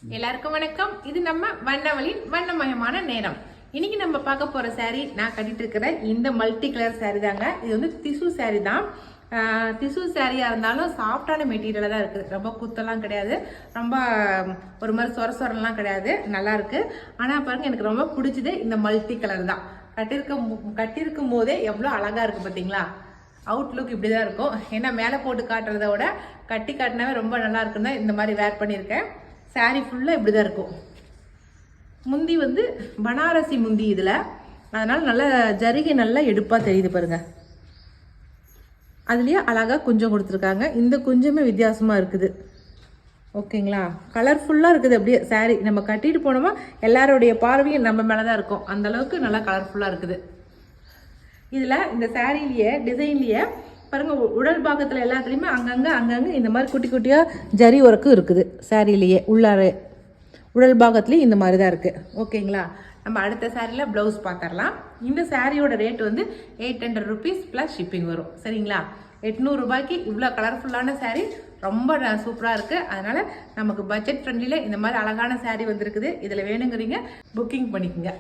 எல்லாருக்கும் வணக்கம். இது நம்ம வண்ணவளின் வண்ணமயமான நேரம். இன்னைக்கு நம்ம பார்க்க போற saree நான் கட்டிட்டு இருக்கிற இந்த மல்டி கலர் saree தாங்க. இது வந்து திசு saree தான். திசு சாரியா இருந்தாலும் சாஃப்டான மெட்டீரியலாக தான் இருக்குது. ரொம்ப குத்தெல்லாம் கிடையாது, ரொம்ப ஒரு மாதிரி சொரலாம் கிடையாது, நல்லா இருக்கு. ஆனால் பாருங்க, எனக்கு ரொம்ப பிடிச்சது இந்த மல்டி கலர் தான். கட்டியிருக்கும் போதே எவ்வளோ அழகா இருக்கு பார்த்தீங்களா? அவுட்லுக் இப்படி தான் இருக்கும். ஏன்னா மேலே போட்டு காட்டுறத விட கட்டி காட்டினாவே ரொம்ப நல்லா இருக்குன்னு தான் இந்த மாதிரி வேர் பண்ணியிருக்கேன். சாரீ ஃபுல்லாக இப்படி தான் இருக்கும். முந்தி வந்து பனாரசி முந்தி இதில், அதனால் நல்லா ஜரிகை நல்லா எடுப்பாக தெரியுது பாருங்கள். அதுலேயே அழகாக குஞ்சம் கொடுத்துருக்காங்க. இந்த குஞ்சமே வித்தியாசமாக இருக்குது. ஓகேங்களா? கலர்ஃபுல்லாக இருக்குது. அப்படியே சாரீ நம்ம கட்டிட்டு போனோமா எல்லாருடைய பார்வையும் நம்ம மேலே தான் இருக்கும். அந்தளவுக்கு நல்லா கலர்ஃபுல்லாக இருக்குது. இதில் இந்த சாரீலேயே டிசைன்லேயே பாருங்கள், உடல் பாகத்தில் எல்லாத்துலேயுமே அங்கங்கே இந்த மாதிரி குட்டி குட்டியாக ஜரி ஒர்க்கு இருக்குது. சாரீலேயே உள்ளார உடல் பாகத்துலேயும் இந்த மாதிரி தான் இருக்குது. ஓகேங்களா? நம்ம அடுத்த சாரியில் ப்ளவுஸ் பார்த்துடலாம். இந்த சாரியோட ரேட் வந்து 800 rupees ப்ளஸ் ஷிப்பிங் வரும். சரிங்களா? 800 ரூபாய்க்கு இவ்வளோ கலர்ஃபுல்லான சாரீ ரொம்ப சூப்பராக இருக்குது. அதனால் நமக்கு பட்ஜெட் ஃப்ரெண்ட்லியில் இந்த மாதிரி அழகான சாரீ வந்திருக்குது. இதில் வேணுங்கிறீங்க புக்கிங் பண்ணிக்கோங்க.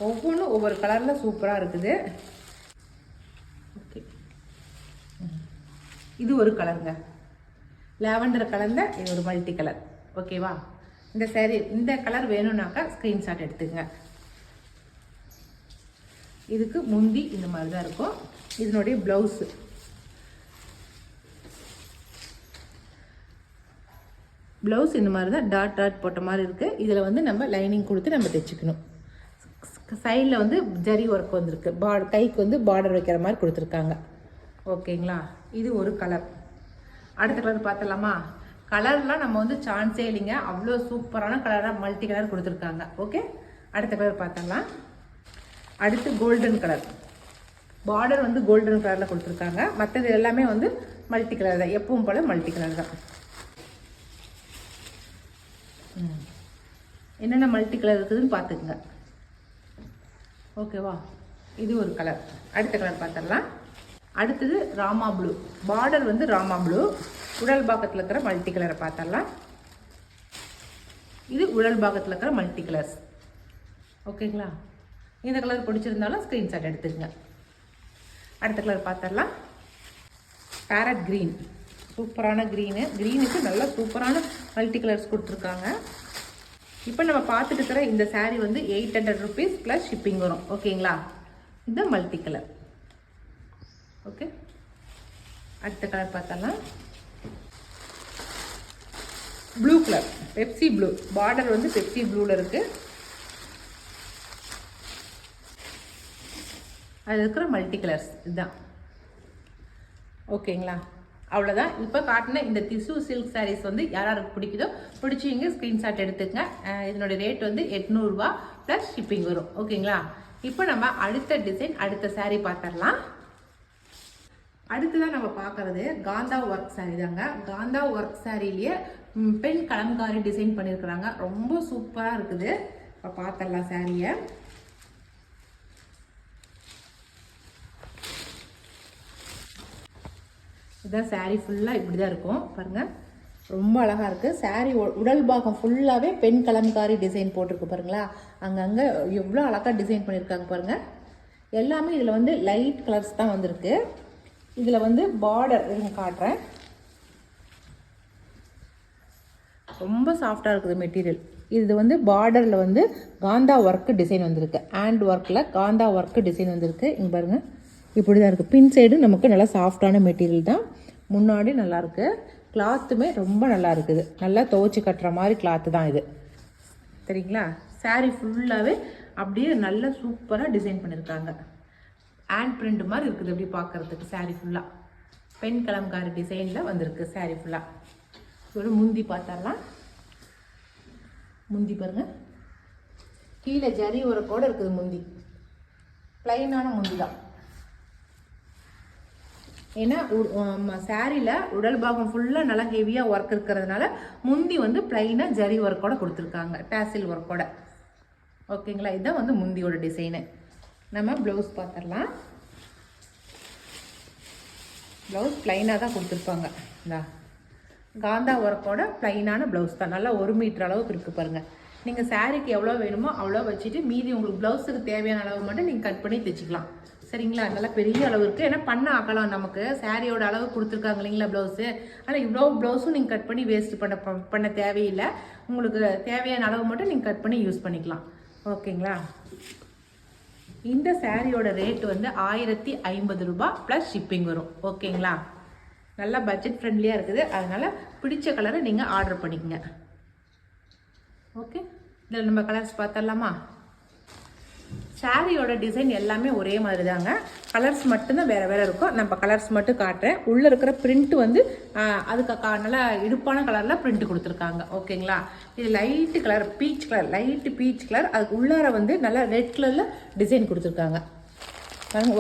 ஒவ்வொன்றும் ஒவ்வொரு கலரில் சூப்பராக இருக்குது. ஓகே, இது ஒரு கலருங்க, லாவெண்டர் கலர்ல இது ஒரு மல்டி கலர். ஓகேவா? இந்த சாரீ இந்த கலர் வேணும்னாக்கா ஸ்க்ரீன்ஷாட் எடுத்துக்கங்க. இதுக்கு முந்தி இந்த மாதிரி தான் இருக்கும். இதனுடைய ப்ளவுஸு இந்த மாதிரி தான் டாட் டாட் போட்ட மாதிரி இருக்குது. இதில் வந்து நம்ம லைனிங் கொடுத்து நம்ம தைச்சிக்கணும். சைடில் வந்து ஜரி ஒர்க் வந்திருக்கு. கைக்கு வந்து பார்டர் வைக்கிற மாதிரி கொடுத்துருக்காங்க. ஓகேங்களா? இது ஒரு கலர். அடுத்த கலர் பார்த்துடலாமா? கலர்லாம் நம்ம வந்து சான்ஸே இல்லைங்க, அவ்வளோ சூப்பரான கலராக மல்டி கலர் கொடுத்துருக்காங்க. ஓகே, அடுத்த கலர் பார்த்துடலாம். அடுத்து கோல்டன் கலர். பார்டர் வந்து கோல்டன் கலரில் கொடுத்துருக்காங்க. மற்றது எல்லாமே வந்து மல்டி கலர் தான், எப்பவும் போல் மல்டி கலர் தான். என்னென்ன மல்டி கலர் இருக்குதுன்னு பார்த்துக்குங்க. ஓகேவா? இது ஒரு கலர். அடுத்த கலர் பார்த்துடலாம். அடுத்தது ராமா ப்ளூ. பார்டர் வந்து ராமா ப்ளூ. உடல் பாகத்தில் இருக்கிற மல்டி கலரை பார்த்துடலாம். இது உடல் பாகத்தில் இருக்கிற மல்டி கலர்ஸ். ஓகேங்களா? இந்த கலர் பிடிச்சிருந்தாலும் ஸ்க்ரீன்ஷாட் எடுத்துக்கங்க. அடுத்த கலர் பார்த்துடலாம். Farad green. சூப்பரான க்ரீனுக்கு நல்லா சூப்பரான மல்டி கலர்ஸ் கொடுத்துருக்காங்க. இப்போ நம்ம பார்த்துட்டு இருக்கிற இந்த சாரீ வந்து 800 rupees ப்ளஸ் ஷிப்பிங் வரும். ஓகேங்களா? இந்த மல்டி கலர். ஓகே, அடுத்த கலர் பார்த்தலாம். Blue colour, Pepsi blue. Border வந்து பெப்சி ப்ளூவில் இருக்குது. அது இருக்கிற மல்டி கலர்ஸ் இதுதான். ஓகேங்களா? அவ்வளோதான். இப்போ காட்டின இந்த திசு சில்க் சாரீஸ் வந்து யாராருக்கு பிடிக்குதோ பிடிச்சிங்க ஸ்க்ரீன்ஷாட் எடுத்துக்கங்க. இதனுடைய ரேட் வந்து 800 ரூபா ப்ளஸ் ஷிப்பிங் வரும். ஓகேங்களா? இப்போ நம்ம அடுத்த டிசைன், அடுத்த சாரீ பார்த்துடலாம். அடுத்ததான் நம்ம பார்க்கறது காந்தா ஒர்க் சாரீ தாங்க. காந்தா ஒர்க் சாரீலேயே பெண் கலம்காரி டிசைன் பண்ணியிருக்கிறாங்க. ரொம்ப சூப்பராக இருக்குது. இப்போ பார்த்துடலாம் சாரியை. இதுதான் சாரீ ஃபுல்லாக இப்படி தான் இருக்கும் பாருங்கள். ரொம்ப அழகாக இருக்குது சாரீ. உடல் பாகம் ஃபுல்லாகவே பெண் கலம்காரி டிசைன் போட்டிருக்கு பாருங்களா. அங்கங்கே எவ்வளோ அழகாக டிசைன் பண்ணியிருக்காங்க பாருங்கள். எல்லாமே இதில் வந்து லைட் கலர்ஸ் தான் வந்திருக்கு. இதில் வந்து பார்டர் காட்டுறேன். ரொம்ப சாஃப்டாக இருக்குது மெட்டீரியல். இது வந்து பார்டரில் வந்து காந்தா ஒர்க்கு டிசைன் வந்திருக்கு. ஹேண்ட் ஒர்க்கில் காந்தா ஒர்க்கு டிசைன் வந்திருக்கு. இங்கே பாருங்கள், இப்படி தான் இருக்குது. பின் சைடு நமக்கு நல்லா சாஃப்டான மெட்டீரியல் தான். முன்னாடி நல்லாயிருக்கு. கிளாத்துமே ரொம்ப நல்லா இருக்குது. நல்லா துவைச்சி கட்டுற மாதிரி கிளாத்து தான் இது. சரிங்களா? சாரீ ஃபுல்லாகவே அப்படியே நல்லா சூப்பராக டிசைன் பண்ணியிருக்காங்க. ஹேண்ட் பிரிண்ட் மாதிரி இருக்குது அப்படி பார்க்குறதுக்கு. சாரீ ஃபுல்லாக பெண் கலம்காரி டிசைனில் வந்திருக்கு சாரீ ஃபுல்லாக. ஒரு முந்தி பார்த்தரலாம். முந்தி பாருங்கள், கீழே ஜரி ஒர்க்கோட இருக்குது. முந்தி ப்ளைனான முந்தி தான். ஏன்னா சாரியில் உடல் பாகம் ஃபுல்லாக நல்லா ஹெவியாக ஒர்க் இருக்கிறதுனால முந்தி வந்து ப்ளைனாக ஜரி ஒர்க்கோட கொடுத்துருக்காங்க, டேசில் ஒர்க்கோட. ஓகேங்களா? இதுதான் வந்து முந்தியோட டிசைனு. நம்ம ப்ளவுஸ் பார்த்துடலாம். ப்ளவுஸ் ப்ளைனாக தான் கொடுத்துருப்பாங்க. இந்தா காந்தா ஒர்க்கோட ப்ளைனான ப்ளவுஸ் தான். நல்லா 1 மீட்டர் அளவுக்கு இருக்குது பாருங்கள். நீங்கள் சாரீக்கு எவ்வளோ வேணுமோ அவ்வளோ வச்சுட்டு மீதி உங்களுக்கு ப்ளவுஸுக்கு தேவையான அளவு மட்டும் நீங்கள் கட் பண்ணி தைச்சிக்கலாம். சரிங்களா? நல்லா பெரிய அளவு இருக்குது. ஏன்னா பண்ண ஆக்கலாம், நமக்கு சாரியோட அளவு கொடுத்துருக்காங்க இல்லைங்களா ப்ளவுஸு. ஆனால் இவ்வளோ ப்ளவுஸும் நீங்கள் கட் பண்ணி வேஸ்ட் பண்ண தேவையில்லை. உங்களுக்கு தேவையான அளவு மட்டும் நீங்கள் கட் பண்ணி யூஸ் பண்ணிக்கலாம். ஓகேங்களா? இந்த சாரியோட ரேட் வந்து 1050 ரூபா ப்ளஸ் ஷிப்பிங் வரும். ஓகேங்களா? நல்லா பட்ஜெட் ஃப்ரெண்ட்லியாக இருக்குது. அதனால் பிடிச்ச கலரை நீங்கள் ஆர்டர் பண்ணிக்கங்க. ஓகே, இதில் நம்ம கலர்ஸ் பார்த்துடலாமா? சாரியோட டிசைன் எல்லாமே ஒரே மாதிரி தாங்க, கலர்ஸ் மட்டும்தான் வேறு வேறு இருக்கும். நம்ம கலர்ஸ் மட்டும் காட்டுறேன். உள்ளே இருக்கிற பிரிண்ட் வந்து அதுக்கு நல்லா இடுப்பான கலரில் பிரிண்ட் கொடுத்துருக்காங்க. ஓகேங்களா? இது light colour, peach colour, light peach colour. அதுக்கு உள்ளார வந்து நல்லா ரெட் கலரில் டிசைன் கொடுத்துருக்காங்க.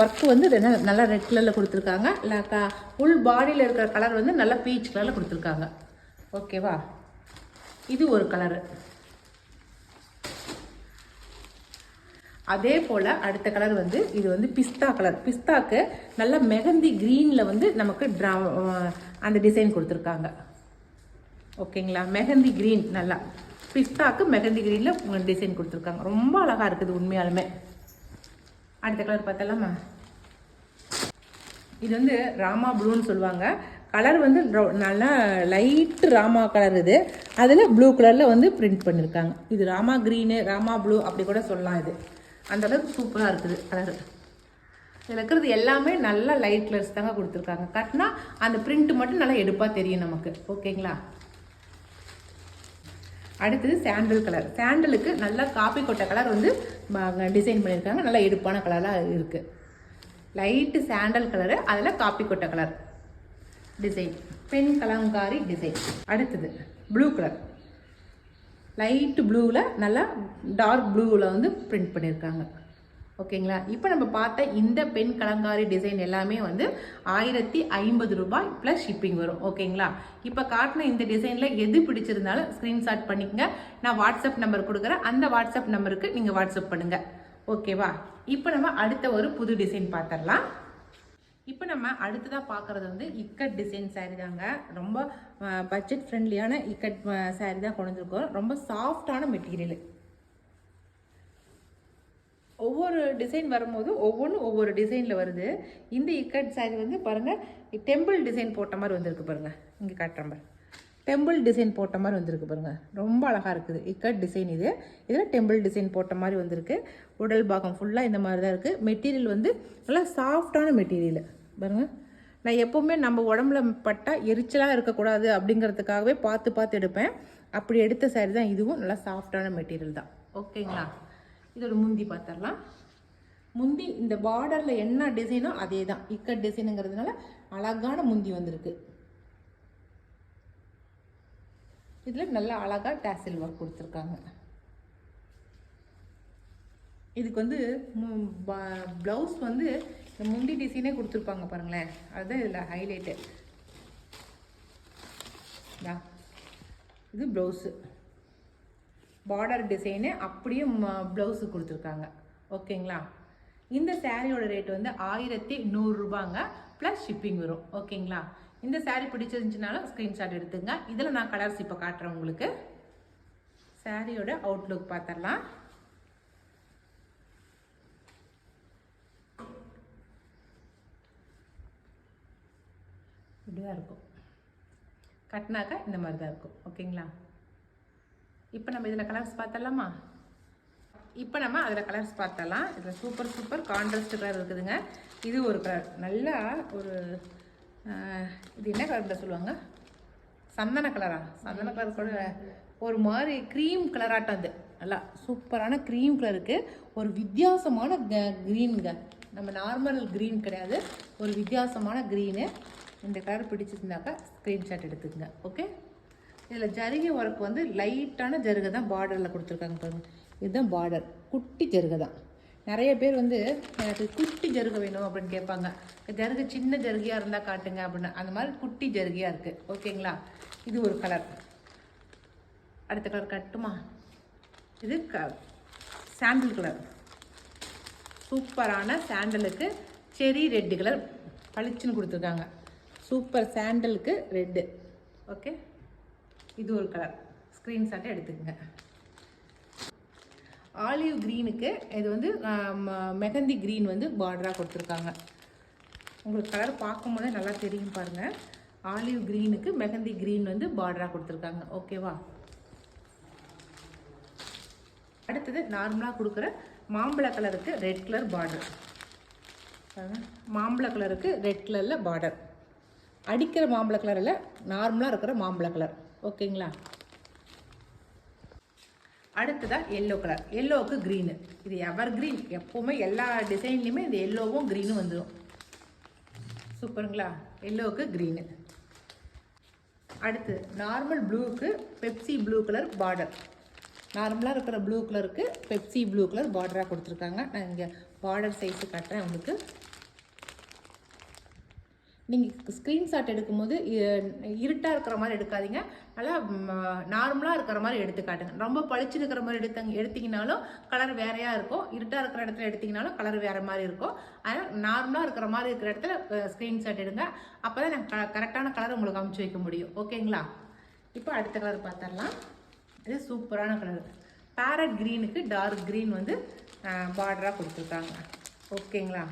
ஒர்க்கு வந்து நல்லா ரெட் கலரில் கொடுத்துருக்காங்க. இல்லை உள் பாடியில் இருக்கிற கலர் வந்து நல்லா பீச் கலரில் கொடுத்துருக்காங்க. ஓகேவா? இது ஒரு கலரு. அதே போல் அடுத்த கலர் வந்து இது வந்து பிஸ்தா கலர். பிஸ்தாக்கு நல்ல மெஹந்தி க்ரீனில் வந்து நமக்கு அந்த டிசைன் கொடுத்துருக்காங்க. ஓகேங்களா? மெஹந்தி க்ரீன், நல்லா பிஸ்தாக்கு மெஹந்தி க்ரீனில் டிசைன் கொடுத்துருக்காங்க. ரொம்ப அழகாக இருக்குது உண்மையாலுமே. அடுத்த கலர் பார்த்தலாமா? இது வந்து ராமா ப்ளூன்னு சொல்லுவாங்க. கலர் வந்து நல்லா லைட்டு ராமா கலர். இது அதில் ப்ளூ கலரில் வந்து பிரிண்ட் பண்ணியிருக்காங்க. இது ராமா க்ரீனு, ராமா ப்ளூ அப்படி கூட சொல்லலாம். இது அந்தளவுக்கு சூப்பராக இருக்குது கலரு. இதில் இருக்கிறது எல்லாமே நல்லா லைட் கலர்ஸ் தாங்க கொடுத்துருக்காங்க. கட்டினா அந்த பிரிண்ட் மட்டும் நல்லா எடுப்பாக தெரியும் நமக்கு. ஓகேங்களா? அடுத்தது சாண்டல் கலர். சாண்டலுக்கு நல்லா காப்பி கொட்டை கலர் வந்து டிசைன் பண்ணியிருக்காங்க. நல்லா எடுப்பான கலராக இருக்குது. லைட்டு சாண்டல் கலரு, அதில் காப்பி கொட்டை கலர் டிசைன், பெண் கலங்காரி டிசைன். அடுத்தது ப்ளூ கலர், லைட்டு ப்ளூவில் நல்லா டார்க் ப்ளூவில் வந்து பிரிண்ட் பண்ணியிருக்காங்க. ஓகேங்களா? இப்போ நம்ம பார்த்த இந்த பெண் கலங்காரி டிசைன் எல்லாமே வந்து 1050 ரூபாய் ப்ளஸ் ஷிப்பிங் வரும். ஓகேங்களா? இப்போ காட்டின இந்த டிசைனில் எது பிடிச்சிருந்தாலும் ஸ்க்ரீன்ஷாட் பண்ணிக்கங்க. நான் வாட்ஸ்அப் நம்பர் கொடுக்குறேன். அந்த வாட்ஸ்அப் நம்பருக்கு நீங்கள் வாட்ஸ்அப் பண்ணுங்கள். ஓகேவா? இப்போ நம்ம அடுத்த ஒரு புது டிசைன் பார்த்துடலாம். இப்போ நம்ம அடுத்ததாக பார்க்குறது வந்து இக்கட் டிசைன் சாரீ தாங்க. ரொம்ப பட்ஜெட் ஃப்ரெண்ட்லியான இக்கட் சாரீ தான் கொண்டு வந்துருக்கோம். ரொம்ப சாஃப்டான மெட்டீரியல். ஒவ்வொரு டிசைன் வரும்போது ஒவ்வொரு டிசைனில் வருது. இந்த இக்கட் சாரீ வந்து பாருங்கள், டெம்பிள் டிசைன் போட்ட மாதிரி வந்திருக்கு பாருங்கள். இங்கே காட்டுறேன் பாருங்க, டெம்பிள் டிசைன் போட்ட மாதிரி வந்திருக்கு பாருங்கள். ரொம்ப அழகாக இருக்குது இக்கட் டிசைன். இதில் டெம்பிள் டிசைன் போட்ட மாதிரி வந்திருக்கு. உடல் பாகம் ஃபுல்லாக இந்த மாதிரி தான் இருக்குது. மெட்டீரியல் வந்து நல்லா சாஃப்டான மெட்டீரியல் பாருங்கள். நான் எப்போவுமே நம்ம உடம்புல பட்டால் எரிச்சலாக இருக்கக்கூடாது அப்படிங்கிறதுக்காகவே பார்த்து எடுப்பேன். அப்படி எடுத்த சாரி தான் இதுவும். நல்லா சாஃப்டான மெட்டீரியல் தான். ஓகேங்களா? இதோட முந்தி பார்த்துடலாம். முந்தி இந்த பார்டரில் என்ன டிசைனோ அதே தான். இக்கட் டிசைனுங்கிறதுனால அழகான முந்தி வந்திருக்கு. இதில் நல்லா அழகாக டேசில் ஒர்க் கொடுத்துருக்காங்க. இதுக்கு வந்து ப்ளவுஸ் வந்து இந்த முந்தி டிசைனே கொடுத்துருப்பாங்க பாருங்களேன். அதுதான் இதில் ஹைலைட்டு. இது ப்ளவுஸு பார்டர் டிசைனு அப்படியே ப்ளவுஸு கொடுத்துருக்காங்க. ஓகேங்களா? இந்த சாரியோட ரேட் வந்து 1100 ரூபாங்க ப்ளஸ் ஷிப்பிங் வரும். ஓகேங்களா? இந்த சாரீ பிடிச்சிருந்துச்சுனாலும் ஸ்க்ரீன்ஷாட் எடுத்துங்க. இதில் நான் கலர்ஸ் இப்போ காட்டுறேன் உங்களுக்கு. சாரியோட அவுட்லுக் பார்த்துடலாம். இப்படிதான் இருக்கும். கட்டினாக்கா இந்த மாதிரி தான் இருக்கும். ஓகேங்களா? இப்போ நம்ம இதில் கலர்ஸ் பார்த்தலாமா? இப்போ நம்ம அதில் கலர்ஸ் பார்த்தலாம். இதில் சூப்பர் கான்ட்ராஸ்ட் கலர் இருக்குதுங்க. இது ஒரு கலர், நல்லா ஒரு இது என்ன கலரில் சொல்லுவாங்க, சந்தன கலரா? சந்தன கலர் கூட ஒரு மாதிரி க்ரீம் கலராட்டம். அது நல்லா சூப்பரான க்ரீம் கலருக்கு ஒரு வித்தியாசமான க்ரீனுங்க. நம்ம நார்மல் க்ரீன் கிடையாது, ஒரு வித்தியாசமான க்ரீனு. இந்த கலர் பிடிச்சிருந்தாக்கா ஸ்க்ரீன்ஷாட் எடுத்துக்கங்க. ஓகே? இதில் ஜருகை ஒர்க் வந்து லைட்டான ஜருகை தான் பார்டரில் கொடுத்துருக்காங்க பாருங்கள். இதுதான் பார்டர், குட்டி ஜருகை தான். நிறைய பேர் வந்து எனக்கு குட்டி ஜருகை வேணும் அப்படின்னு கேட்பாங்க. ஜருகை சின்ன ஜருகையாக இருந்தால் காட்டுங்க அப்படின்னு. அந்த மாதிரி குட்டி ஜருகையாக இருக்குது. ஓகேங்களா? இது ஒரு கலர். அடுத்த கலர் கட்டுமா? இது சாண்டல் கலர். சூப்பரான சாண்டலுக்கு செரி ரெட்டு கலர் பளிச்சுன்னு கொடுத்துருக்காங்க. சூப்பர் சாண்டலுக்கு ரெட்டு. ஓகே? இது ஒரு கலர், ஸ்க்ரீன்ஷாட்டை எடுத்துக்கங்க. ஆலிவ் க்ரீனுக்கு இது வந்து மெஹந்தி க்ரீன் வந்து பார்டராக கொடுத்துருக்காங்க. உங்களுக்கு கலர் பார்க்கும்போதே நல்லா தெரியும் பாருங்கள். ஆலிவ் க்ரீனுக்கு மெஹந்தி க்ரீன் வந்து பார்டராக கொடுத்துருக்காங்க. ஓகேவா? அடுத்தது நார்மலாக கொடுக்குற மாம்பழ கலருக்கு ரெட் கலர் பார்டர். மாம்பழ கலருக்கு ரெட் கலரில் பார்டர். அடிக்கிற மாம்பழ கலரில் நார்மலாக இருக்கிற மாம்பழ கலர். ஓகேங்களா? அடுத்ததாக எல்லோ கலர். எல்லோவுக்கு க்ரீனு. இது எவர் க்ரீன், எப்போவுமே எல்லா டிசைன்லேயுமே இந்த எல்லோவும் க்ரீனும் வந்துடும். சூப்பருங்களா? எல்லோவுக்கு க்ரீனு. அடுத்து நார்மல் ப்ளூவுக்கு பெப்சி ப்ளூ கலர் பார்டர். நார்மலாக இருக்கிற ப்ளூ கலருக்கு பெப்சி ப்ளூ கலர் பார்டராக கொடுத்துருக்காங்க. நான் இங்கே பார்டர் சைஸு காட்டுறேன் உங்களுக்கு. நீங்கள் ஸ்க்ரீன்ஷாட் எடுக்கும்போது இருட்டாக இருக்கிற மாதிரி எடுக்காதீங்க, நல்லா நார்மலாக இருக்கிற மாதிரி எடுத்து காட்டுங்க. ரொம்ப பளிச்சு இருக்கிற மாதிரி எடுத்தீங்கனாலும் கலர் வேறையாக இருக்கும், இருட்டாக இருக்கிற இடத்துல எடுத்திங்கனாலும் கலர் வேறு மாதிரி இருக்கும். அதனால் நார்மலாக இருக்கிற மாதிரி இருக்கிற இடத்துல ஸ்க்ரீன்ஷாட் எடுங்க. அப்போ தான் நான் கரெக்டான கலர் உங்களுக்கு அமுச்சு வைக்க முடியும். ஓகேங்களா? இப்போ அடுத்த கலர் பார்த்துடலாம். இது சூப்பரான கலர். பேரட் க்ரீனுக்கு டார்க் க்ரீன் வந்து பார்டராக கொடுத்துருக்காங்க. ஓகேங்களா?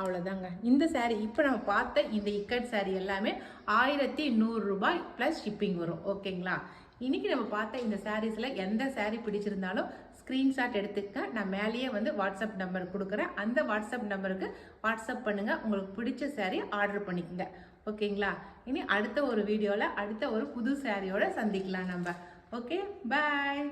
அவ்வளோதாங்க இந்த சாரீ. இப்போ நம்ம பார்த்த இந்த இக்கட் சாரீ எல்லாமே 1100 ரூபாய் ப்ளஸ் ஷிப்பிங் வரும். ஓகேங்களா? இன்றைக்கி நம்ம பார்த்த இந்த சாரீஸில் எந்த சாரீ பிடிச்சிருந்தாலும் ஸ்க்ரீன்ஷாட் எடுத்துக்க. நான் மேலேயே வந்து வாட்ஸ்அப் நம்பர் கொடுக்குறேன். அந்த வாட்ஸ்அப் நம்பருக்கு வாட்ஸ்அப் பண்ணுங்கள். உங்களுக்கு பிடிச்ச சாரீ ஆர்டர் பண்ணிக்கோங்க. ஓகேங்களா? இனி அடுத்த ஒரு வீடியோவில் அடுத்த ஒரு புது சாரியோட சந்திக்கலாம் நம்ம. ஓகே, பாய்.